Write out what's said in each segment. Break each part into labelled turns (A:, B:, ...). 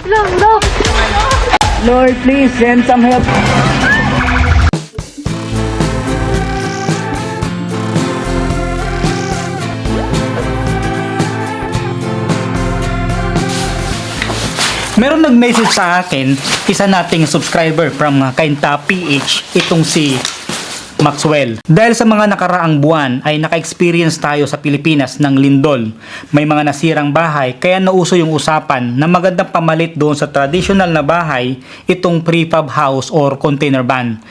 A: Lord, please send some help. Meron nag-message sa akin, isa nating subscriber from Kainta PH, itong si Maxwell. Dahil sa mga nakaraang buwan ay naka-experience tayo sa Pilipinas ng lindol. May mga nasirang bahay, kaya nauso yung usapan na magandang pamalit doon sa traditional na bahay, itong prefab house or container van.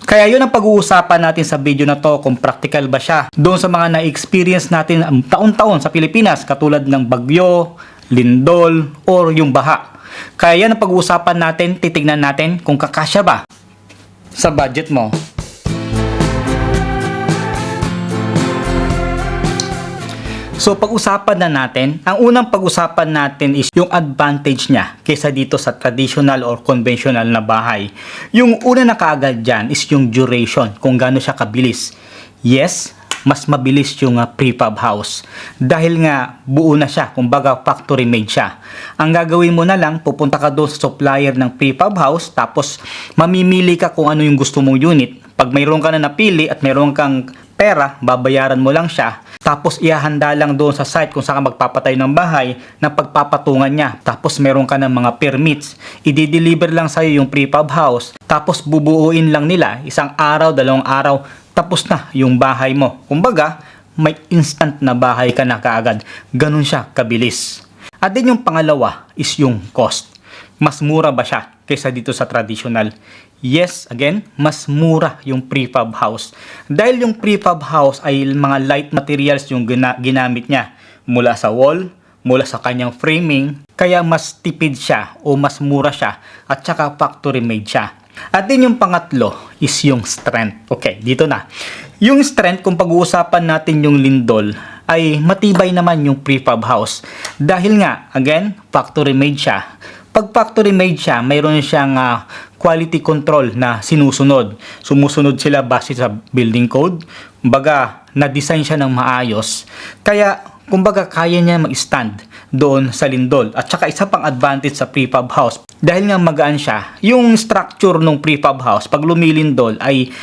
A: Kaya yun ang pag-uusapan natin sa video na to, kung practical ba siya doon sa mga na-experience natin taon-taon sa Pilipinas, katulad ng bagyo, lindol, or yung baha. Kaya yan ang pag-uusapan natin, titignan natin kung kakasya ba sa budget mo. So pag-usapan na natin, ang unang pag-usapan natin is yung advantage niya kaysa dito sa traditional or conventional na bahay. Yung una na kaagad dyan is yung duration, kung gaano siya kabilis. Yes, mas mabilis yung prefab house dahil nga buo na siya, kumbaga factory made siya. Ang gagawin mo na lang, pupunta ka doon sa supplier ng prefab house, tapos mamimili ka kung ano yung gusto mong unit. Pag mayroon ka na napili at mayroon kang pera, babayaran mo lang siya, tapos ihahanda lang doon sa site kung saan ka magpapatay ng bahay na pagpapatungan niya. Tapos meron ka ng mga permits, i-deliver lang sa'yo yung prefab house, tapos bubuuin lang nila, isang araw, 2 araw, tapos na yung bahay mo. Kumbaga, may instant na bahay ka na kaagad. Ganun siya kabilis. At din yung pangalawa is yung cost. Mas mura ba siya kaysa dito sa traditional? Yes, again, mas mura yung prefab house. Dahil yung prefab house ay mga light materials yung ginamit niya. Mula sa wall, mula sa kanyang framing, kaya mas tipid siya o mas mura siya at saka factory made siya. At din yung pangatlo is yung strength. Okay, dito na. Yung strength, kung pag-uusapan natin yung lindol, ay matibay naman yung prefab house. Dahil nga, again, factory made siya. Pag factory made siya, mayroon siyang quality control na sinusunod. Sumusunod sila base sa building code. Kumbaga, na-design siya ng maayos. Kaya, kumbaga, kaya niya mag-stand doon sa lindol. At saka isa pang advantage sa prefab house, dahil nga magaan siya, yung structure ng prefab house, pag lumilindol ay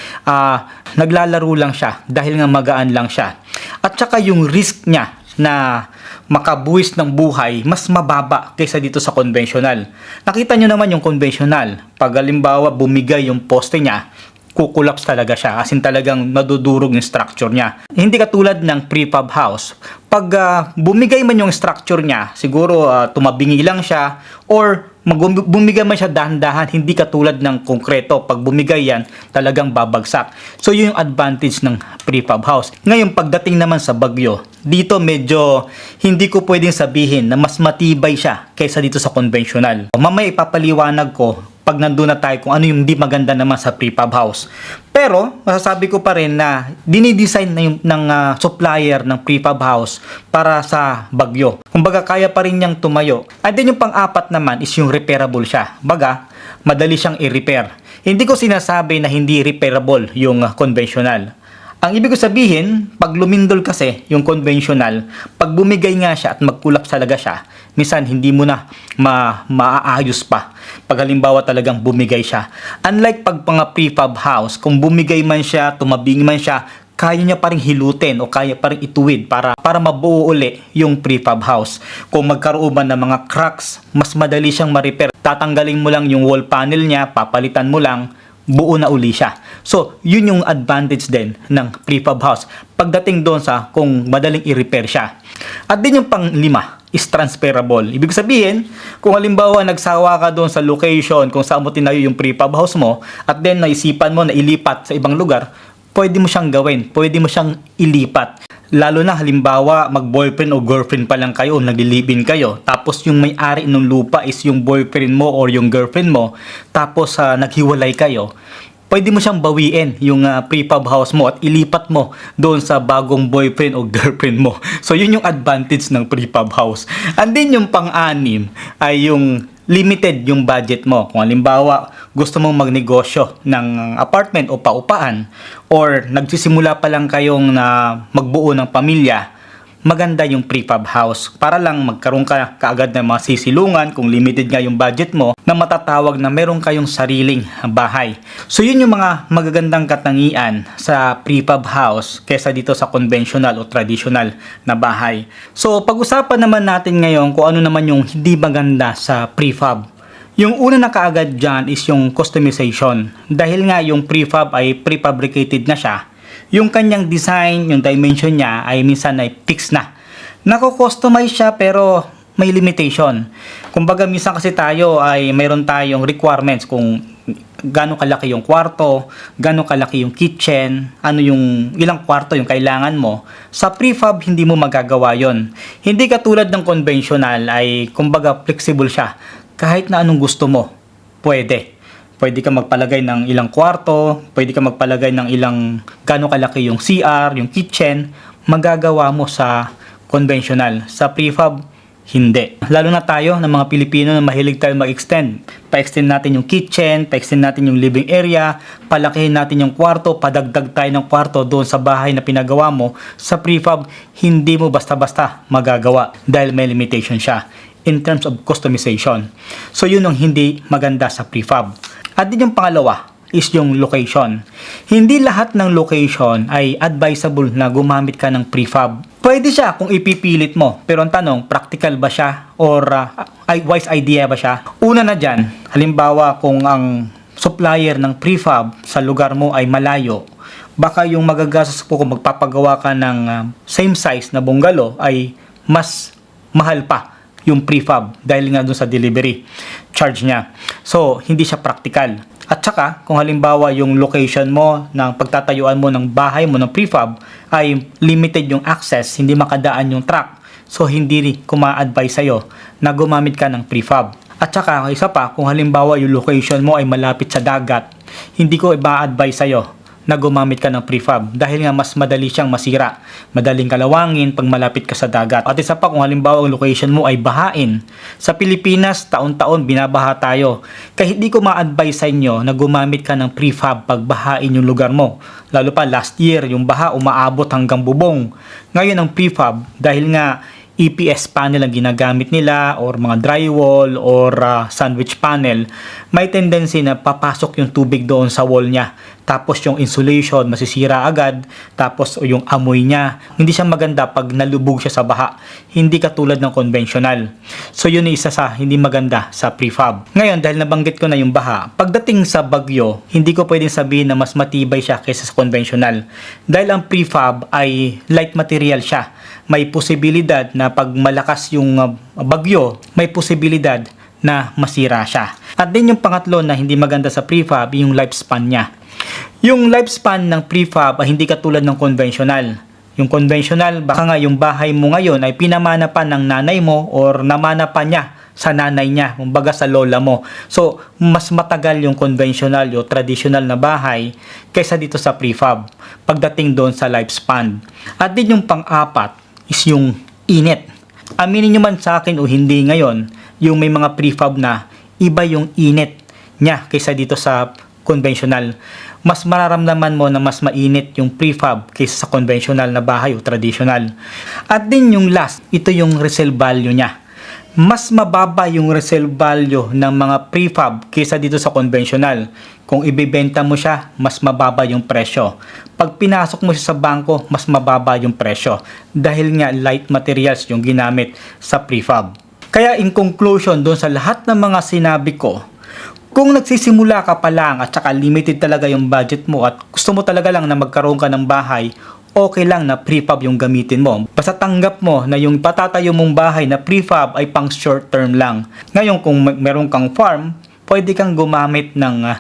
A: naglalaro lang siya dahil nga magaan lang siya. At saka yung risk niya na makabuwis ng buhay, mas mababa kaysa dito sa conventional. Nakita nyo naman yung conventional. Pag halimbawa bumigay yung poste niya, kukulaps talaga siya, as in talagang nadudurog yung structure niya. Hindi katulad ng prefab house. Pag bumigay man yung structure niya, siguro tumabingi lang siya, or bumigay man siya dahan-dahan, hindi katulad ng konkreto. Pag bumigay yan, talagang babagsak. So yun yung advantage ng prefab house. Ngayon, pagdating naman sa bagyo, dito medyo hindi ko pwedeng sabihin na mas matibay siya kaysa dito sa conventional. Mamaya ipapaliwanag ko pag nandun na tayo kung ano yung di maganda naman sa prefab house. Pero masasabi ko pa rin na dinidesign na yung, ng supplier ng prefab house para sa bagyo. Kumbaga kaya pa rin niyang tumayo. At din yung pang-apat naman is yung repairable siya. Baga, madali siyang i-repair. Hindi ko sinasabi na hindi repairable yung conventional. Ang ibig ko sabihin, pag lumindol kasi yung conventional, pag bumigay nga siya at magkulap talaga siya, minsan hindi mo na maaayos pa. Pag halimbawa talagang bumigay siya. Unlike pag mga prefab house, kung bumigay man siya, tumabingi man siya, kaya niya pa rin hilutin o kaya pa rin ituwid para mabuo uli yung prefab house. Kung magkaroon man ng mga cracks, mas madali siyang ma-repair. Tatanggalin mo lang yung wall panel niya, papalitan mo lang, buo na uli siya. So, yun yung advantage din ng prefab house pagdating doon sa kung madaling i-repair siya. At din yung pang-5 is transferable. Ibig sabihin, kung halimbawa nagsawa ka doon sa location kung saan mo tinayo yung prefab house mo at then naisipan mo na ilipat sa ibang lugar, pwede mo siyang gawin, pwede mo siyang ilipat. Lalo na halimbawa mag-boyfriend o girlfriend pa lang kayo, naglilibin kayo, tapos yung may-ari ng lupa is yung boyfriend mo or yung girlfriend mo, tapos naghiwalay kayo, pwede mo siyang bawiin yung prefab house mo at ilipat mo doon sa bagong boyfriend o girlfriend mo. So yun yung advantage ng prefab house. And then yung pang-6 ay yung limited yung budget mo. Kung halimbawa gusto mong magnegosyo ng apartment o paupaan, or nagsisimula pa lang kayong na magbuo ng pamilya, maganda yung prefab house para lang magkaroon ka kaagad ng mga sisilungan kung limited nga yung budget mo na matatawag na meron kayong sariling bahay. So yun yung mga magagandang katangian sa prefab house kesa dito sa conventional o traditional na bahay. So pag-usapan naman natin ngayon kung ano naman yung hindi maganda sa prefab. Yung una na kaagad dyan is yung customization. Dahil nga yung prefab ay prefabricated na siya, yung kanyang design, yung dimension niya ay minsan ay fixed na. Nako-customize siya pero may limitation. Kumbaga minsan kasi tayo ay mayroon tayong requirements kung gaano kalaki yung kwarto, gaano kalaki yung kitchen, ano yung ilang kwarto yung kailangan mo. Sa prefab hindi mo magagawa yon. Hindi katulad ng conventional ay kumbaga flexible siya. Kahit na anong gusto mo, pwede. Pwede ka magpalagay ng ilang kwarto, pwede ka magpalagay ng ilang gaano kalaki yung CR, yung kitchen, magagawa mo sa conventional. Sa prefab, hindi. Lalo na tayo ng mga Pilipino na mahilig tayo mag-extend. Pa-extend natin yung kitchen, pa-extend natin yung living area, palakihin natin yung kwarto, padagdag tayo ng kwarto doon sa bahay na pinagawa mo. Sa prefab, hindi mo basta-basta magagawa dahil may limitation siya in terms of customization. So yun ang hindi maganda sa prefab. At din yung pangalawa is yung location. Hindi lahat ng location ay advisable na gumamit ka ng prefab. Pwede siya kung ipipilit mo. Pero ang tanong, practical ba siya? Or wise idea ba siya? Una na dyan, halimbawa kung ang supplier ng prefab sa lugar mo ay malayo, baka yung magagastos po kung magpapagawa ka ng same size na bungalow ay mas mahal pa yung prefab dahil nga doon sa delivery charge niya. So, hindi siya practical. At saka, kung halimbawa yung location mo ng pagtatayuan mo ng bahay mo ng prefab ay limited yung access, hindi makadaan yung truck. So, hindi ko ma-advise sa'yo na gumamit ka ng prefab. At saka, isa pa, kung halimbawa yung location mo ay malapit sa dagat, hindi ko i-advise sa'yo na gumamit ka ng prefab dahil nga mas madali siyang masira, madaling kalawangin pag malapit ka sa dagat. At isa pa, kung halimbawa ang location mo ay bahain. Sa Pilipinas, taon-taon binabaha tayo. Kaya hindi ko ma-advise sa inyo na gumamit ka ng prefab pag bahain yung lugar mo. Lalo pa last year, yung baha umaabot hanggang bubong. Ngayon ang prefab, dahil nga EPS panel ang ginagamit nila or mga drywall or sandwich panel, may tendency na papasok yung tubig doon sa wall niya. Tapos yung insulation masisira agad, tapos yung amoy niya. Hindi siya maganda pag nalubog siya sa baha. Hindi katulad ng conventional. So yun yung isa sa hindi maganda sa prefab. Ngayon, dahil nabanggit ko na yung baha, pagdating sa bagyo, hindi ko pwedeng sabihin na mas matibay siya kaysa sa conventional. Dahil ang prefab ay light material siya. May posibilidad na pag malakas yung bagyo, may posibilidad na masira siya. At din yung pangatlo na hindi maganda sa prefab, yung lifespan niya. Yung lifespan ng prefab ay hindi katulad ng conventional. Yung conventional, baka nga yung bahay mo ngayon ay pinamana pa ng nanay mo or namana pa niya sa nanay niya, kumbaga sa lola mo. So, mas matagal yung conventional, yung traditional na bahay kaysa dito sa prefab pagdating doon sa lifespan. At din yung pang-apat is yung init. Aminin nyo man sa akin o hindi ngayon, yung may mga prefab na iba yung init niya kaysa dito sa conventional. Mas mararamdaman mo na mas mainit yung prefab kaysa sa conventional na bahay o traditional. At din yung last, ito yung resale value niya. Mas mababa yung resale value ng mga prefab kaysa dito sa conventional. Kung ibebenta mo siya, mas mababa yung presyo. Pag pinasok mo siya sa bangko, mas mababa yung presyo. Dahil nga light materials yung ginamit sa prefab. Kaya in conclusion, doon sa lahat ng mga sinabi ko, kung nagsisimula ka pa lang at saka limited talaga yung budget mo at gusto mo talaga lang na magkaroon ka ng bahay, okay lang na prefab yung gamitin mo. Basta tanggap mo na yung patatayo mong bahay na prefab ay pang short term lang. Ngayon kung meron kang farm, pwede kang gumamit ng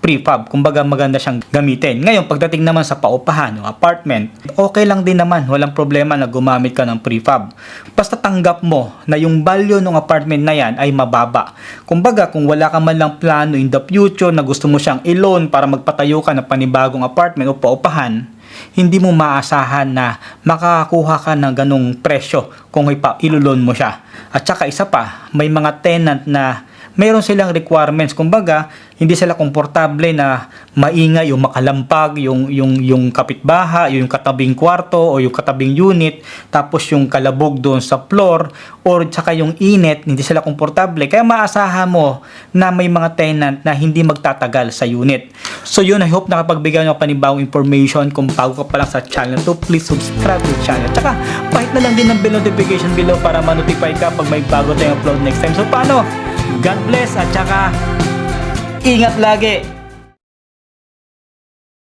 A: prefab. Kumbaga maganda siyang gamitin. Ngayon pagdating naman sa paupahan o apartment, okay lang din naman. Walang problema na gumamit ka ng prefab. Basta tanggap mo na yung value ng apartment na yan ay mababa. Kumbaga kung wala ka man lang plano in the future na gusto mo siyang i-loan para magpatayo ka ng panibagong apartment o paupahan, hindi mo maasahan na makakakuha ka ng ganong presyo kung ilulon mo siya. At saka isa pa, may mga tenant na meron silang requirements. Kumbaga, hindi sila komportable na maingay yung makalampag, yung kapitbahay, yung katabing kwarto o yung katabing unit, tapos yung kalabog doon sa floor or tsaka yung init, hindi sila komportable. Kaya maasahan mo na may mga tenant na hindi magtatagal sa unit. So yun, I hope nakapagbigay ng panibawang information. Kung bago ka pa lang sa channel to, please subscribe to the channel. Tsaka, pahit na lang din ng bell notification below para ma-notify ka pag may bago tayong upload next time. So paano? God bless at tsaka ingat lagi!